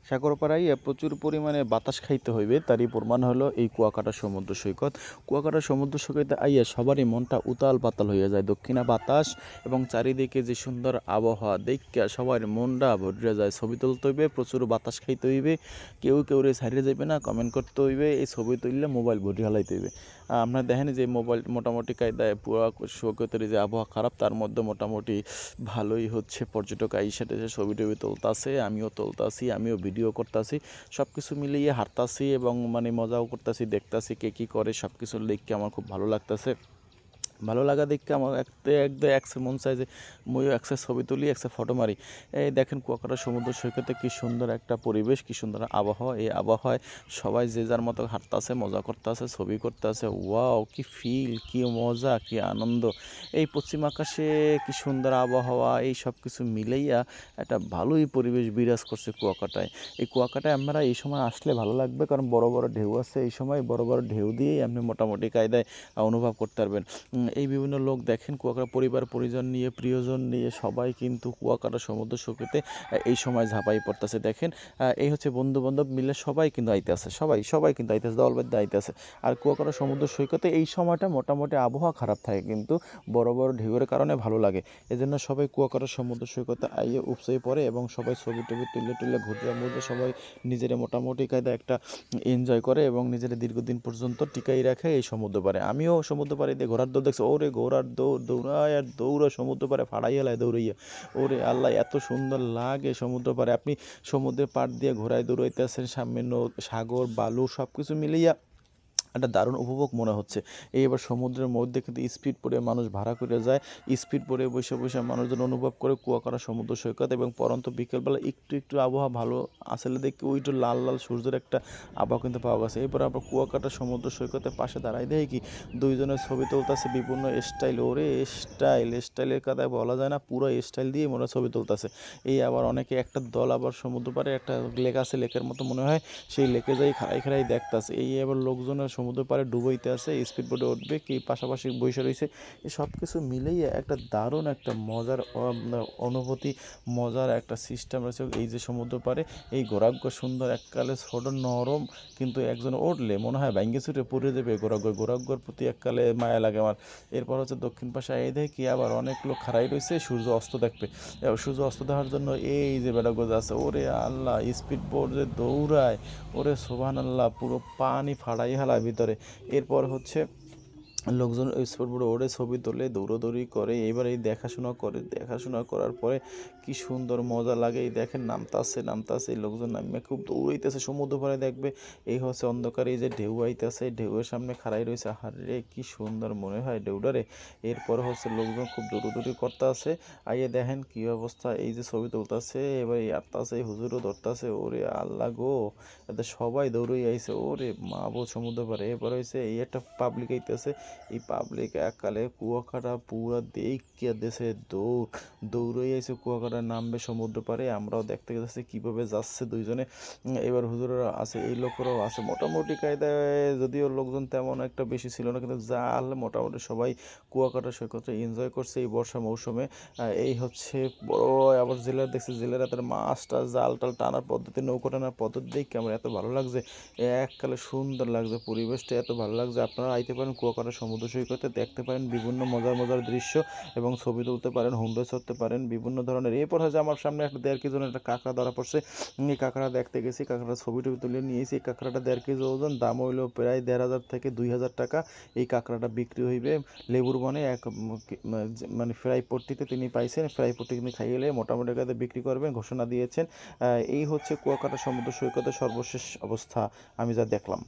সাগর পাড়ায় প্রচুর পরিমাণে বাতাস খাইতে হইবে, তারই প্রমাণ হলো এই কুয়াকাটা সমুদ্র সৈকত। কুয়াকাটা সমুদ্র সৈকতে আইয়া সবারই মনটা উতাল পাতাল হইয়া যায়। দক্ষিণা বাতাস এবং চারিদিকে যে সুন্দর আবহাওয়া দেখিয়া সবার মনটা ভরিয়া যায়। ছবি তুলতে হইবে, প্রচুর বাতাস খাইতে হইবে, কেউ রে ছাড়িয়ে যাইবে না, কমেন্ট করতে হইবে, এই ছবি তুললে মোবাইল ভরি হালাইতে হইবে। আপনারা দেখেন যে মোবাইল মোটামুটি কায়দায় পুরা সৈকতের যে আবহাওয়া খারাপ, তার মধ্যে মোটামুটি ভালোই হচ্ছে পর্যটক আইসা টেসে ছবি টবি তুলতাছে, আমিও তুলতাছি, আমিও ভিডিও করতাছি, সব কিছু মিলিয়ে হাঁটতাছি এবং মানে মজাও করতাছি, দেখতাছি কে কী করে, সব কিছু দেখে আমার খুব ভালো লাগতাছে। ভালো লাগা দেখে আমার একসে মন চায় যে ময়ও একসে ছবি তুলি, একসে ফটো মারি। এই দেখেন কুয়াকাটা সমুদ্র সৈকতে কী সুন্দর একটা পরিবেশ, কী সুন্দর আবহাওয়া। এই আবহাওয়ায় সবাই যে যার মতো হাঁটতাছে, মজা করতেছে, ছবি করতেছে। ওয়াও, কি ফিল, কি মজা, কি আনন্দ! এই পশ্চিম আকাশে কি সুন্দর আবহাওয়া, এই সব কিছু মিলাইয়া একটা ভালোই পরিবেশ বিরাজ করছে কুয়াকাটায়। এই কুয়াকাটায় আপনারা এই সময় আসলে ভালো লাগবে, কারণ বড় বড় ঢেউ আছে এই সময়। বড় বড় ঢেউ দিয়েই আপনি মোটামুটি কায়দায় অনুভব করতে পারবেন। এই বিভিন্ন লোক দেখেন কুয়াকাটা পরিবার পরিজন নিয়ে, প্রিয়জন নিয়ে সবাই কিন্তু কুয়াকাটা সমুদ্র সৈকতে এই সময় ঝাঁপাই পড়তেছে। দেখেন এই হচ্ছে বন্ধু বান্ধব মিলে সবাই কিন্তু আইতেছে, সবাই কিন্তু আইতেছে, দলবদ্ধ আইতেছে। আর কুয়াকাটা সমুদ্র সৈকতে এই সময়টা মোটামুটি আবহাওয়া খারাপ থাকে, কিন্তু বড় বড় ঢেউয়ের কারণে ভালো লাগে। এজন্য সবাই কুয়াকাটা সমুদ্র সৈকতে আইয়ে উপসে পড়ে এবং সবাই ছবি টবি তুলে ঘুরে মধ্যে সবাই নিজের মোটামুটি কায়দা একটা এনজয় করে এবং নিজের দীর্ঘদিন পর্যন্ত টিকাই রাখে এই সমুদ্র পাড়ে। আমিও সমুদ্র পাড়ে দিয়ে ঘোড়ার দৌড় দেখছি, ওরে ঘোড়ার দৌড়ায় আর দৌড়া সমুদ্র পাড়ে ফাড়াই হেলায় দৌড়াইয়া। ওরে আল্লাহ, এত সুন্দর লাগে সমুদ্র পাড়ে। আপনি সমুদ্রের পাড় দিয়ে ঘোড়ায় দৌড়াইতেছেন, সামনে সাগর বালু সব কিছু মিলিয়া একটা দারুণ উপভোগ মনে হচ্ছে। এই এবার সমুদ্রের মধ্যে কিন্তু স্পিড বোটে মানুষ ভাড়া করে যায়, স্পিড বোটে বসে বসে মানুষজন অনুভব করে কুয়াকাটা সমুদ্র সৈকত। এবং পরন্ত বিকেলবেলা একটু আবহাওয়া ভালো আসলে দেখি ওই একটু লাল লাল সূর্যের একটা আবহাওয়া কিন্তু পাওয়া গেছে। এরপর আবার কুয়াকাটা সমুদ্র সৈকতের পাশে দাঁড়াই দেখি কি দুইজনের ছবি তুলতেছে বিভিন্ন স্টাইল। ওরে স্টাইলের কথায় বলা যায় না, পুরো স্টাইল দিয়ে মনে হয় ছবি তুলতেছে। এই আবার অনেকে একটা দল আবার সমুদ্র পাড়ে একটা লেক আছে, লেকের মতো মনে হয়, সেই লেকে যাই খাড়াই দেখতেছে। এই আবার লোকজনের সমুদ্র পাড়ে ডুবাইতে আছে, স্পিড বোটে উঠবে, কি পাশাপাশি বসে রয়েছে। এই সব কিছু মিলেই একটা দারুণ একটা মজার অনুভূতি, মজার একটা সিস্টেম রয়েছে এই যে সমুদ্র পাড়ে। এই ঘোরাঘর সুন্দর, এককালে ছোট নরম, কিন্তু একজন উঠলে মনে হয় ভাঙ্গে ছুটে পড়ে যাবে। ঘোরাঘর প্রতি এককালে মায়া লাগে আমার। এরপর হচ্ছে দক্ষিণ পাশে এই দেখি আবার অনেক লোক খাড়াই রয়েছে সূর্য অস্ত দেখবে। সূর্য অস্ত দেখার জন্য এই যে বেড়াগোজ আছে, ওরে আল্লাহ, স্পিড বোট যে দৌড়ায়, ওরে সুবহানাল্লাহ, পুরো পানি ফাড়াই হেলায় ভিতরে। এরপর হচ্ছে লোকজন ওই স্পিড বোটে ওড়ে ছবি তোলে, দৌড়াদৌড়ি করে। এইবার এই দেখাশোনা করার পরে কি সুন্দর মজা লাগে। এই দেখেন নামতাছে এই লোকজন, নামে খুব দৌড়াইতেছে সমুদ্র পাড়ে দেখবে। এই হচ্ছে অন্ধকারে এই যে ঢেউ আইতেছে, ঢেউয়ের সামনে খাড়াই রয়েছে। আরে কি সুন্দর মনে হয় ঢেউটারে। এরপর হচ্ছে লোকজন খুব দৌড়াদৌড়ি করতে আছে। আইয়ে দেখেন কি অবস্থা, এই যে ছবি তুলতেছে, এবার আটতাছে, হুজুরও ধরতাছে। ওরে আল্লাহ গো, এতে সবাই দৌড়ই আইছে। ওরে মা বো সমুদ্র পাড়ে। এরপর হয়েছে এই একটা পাবলিক আইতেছে, এই পাবলিক এককালে কুয়াকাটা পুরা দেখিয়া দেশে দৌড়ই আইছে কুয়াকাটা নামবে সমুদ্র পাড়ে। আমরাও দেখতে গেছি কীভাবে যাচ্ছে দুইজনে। এবার হুজুরেরা আছে, এই লোকেরাও আছে মোটামুটি কায়দায়, যদিও লোকজন তেমন একটা বেশি ছিল না, কিন্তু জাল মোটামুটি সবাই কুয়াকাটা সৈকতে এনজয় করছে এই বর্ষা মৌসুমে। এই হচ্ছে বড় আবার জেলের দেখছি, জেলের হাতের মাছটা জাল টাল টানার পদ্ধতি, নৌকো টানার পদ্ধতি দেখে আমার এত ভালো লাগছে, এককালে সুন্দর লাগছে, পরিবেশটা এত ভালো লাগছে। আপনারা আইতে পারেন কুয়াকাটা সমুদ্র সৈকতে, দেখতে পারেন বিভিন্ন মজার দৃশ্য এবং ছবি তুলতে পারেন, হুন্ডো চড়তে পারেন বিভিন্ন ধরনের। এরপর হচ্ছে আমার সামনে একটা 1.5 কেজি ওজনের একটা কাঁকড়া ধরা পড়ছে। এই কাঁকড়া দেখতে গেছি, কাঁকড়া ছবি টবি তুলে নিয়েছি। এই কাঁকড়াটা 1.5 কেজি ওজন, দাম হইলো প্রায় 1,500 থেকে 2,000 টাকা। এই কাঁকড়াটা বিক্রি হইবে লেবুর বনে এক মানে ফ্রাই পট্টিতে তিনি পাইছেন, ফ্রাই পট্টি তিনি খাইয়ে মোটামুটি কাজে বিক্রি করবেন ঘোষণা দিয়েছেন। এই হচ্ছে কুয়াকাটা সমুদ্র সৈকতের সর্বশেষ অবস্থা আমি যা দেখলাম।